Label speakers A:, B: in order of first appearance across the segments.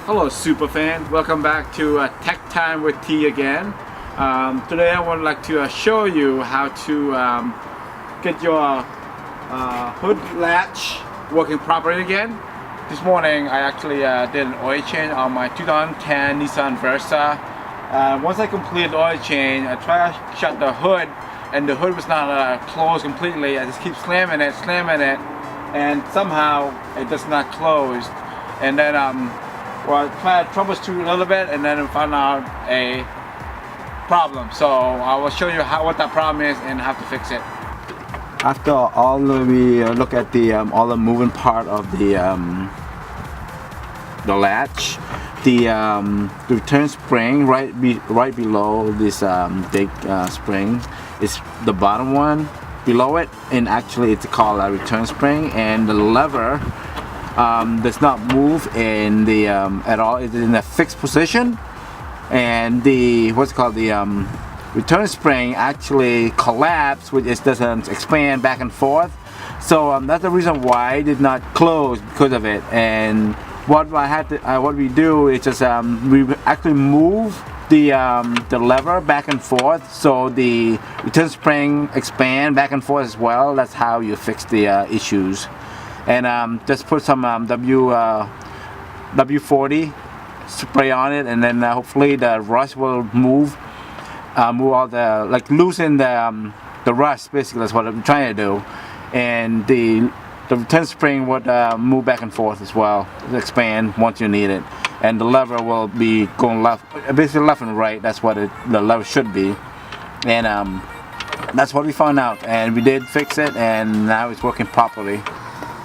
A: Hello Superfan, welcome back to Tech Time with T again. Today I would like to show you how to get your hood latch working properly again. This morning I actually did an oil change on my 2010 Nissan Versa. Once I completed the oil change, I tried to shut the hood and the hood was not closed completely. I just keep slamming it, and somehow it does not close. And then well, I tried to troubleshoot a little bit and then found out a problem. So I will show you what that problem is and how to fix it.
B: After all, we look at the all the moving part of the latch. The return spring right below this big spring is the bottom one below it, and actually it's called a return spring, and the lever does not move in the at all. It's in a fixed position, and the return spring actually collapsed, which is doesn't expand back and forth. So that's the reason why it did not close, because of it. And what we do is just we actually move the lever back and forth, so the return spring expand back and forth as well. That's how you fix the issues. And just put some W40 spray on it, and then hopefully the rust will move all the, loosen the rust. Basically, that's what I'm trying to do. And the return spring would move back and forth as well, expand once you need it. And the lever will be going basically left and right. That's what the lever should be. And that's what we found out. And we did fix it, and now it's working properly.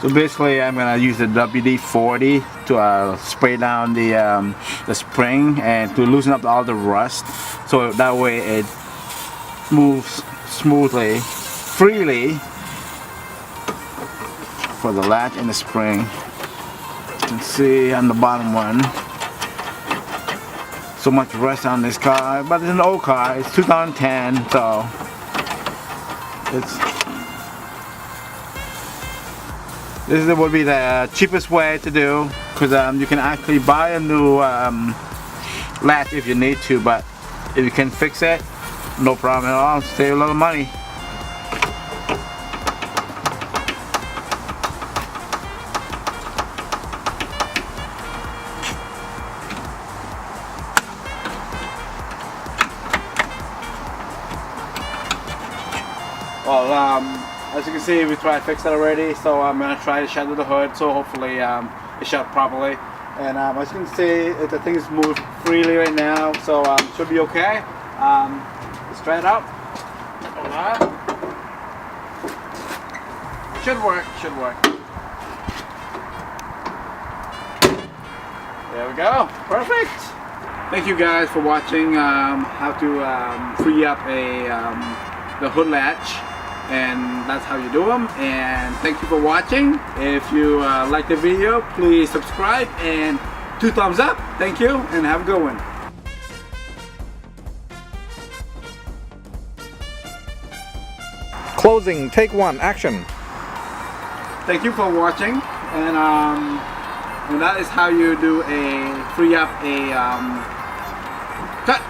B: So basically, I'm gonna use the WD-40 to spray down the spring and to loosen up all the rust, so that way it moves smoothly, freely for the latch and the spring. You can see on the bottom one, so much rust on this car, but it's an old car. It's 2010, so this would be the cheapest way to do, because you can actually buy a new latch if you need to, but if you can fix it, no problem at all. Save a lot of money.
A: Well, as you can see, we tried to fix it already, so I'm going to try to shut the hood, so hopefully it shut properly. And as you can see, the things move freely right now, so it should be okay. Let's try it out. Alright. Should work. There we go. Perfect. Thank you guys for watching how to free up the hood latch. And that's how you do them. And thank you for watching. If you like the video, please subscribe and 2 thumbs up. Thank you, and have a good one.
C: Closing, take 1, action.
A: Thank you for watching, and that is how you do free up a cut.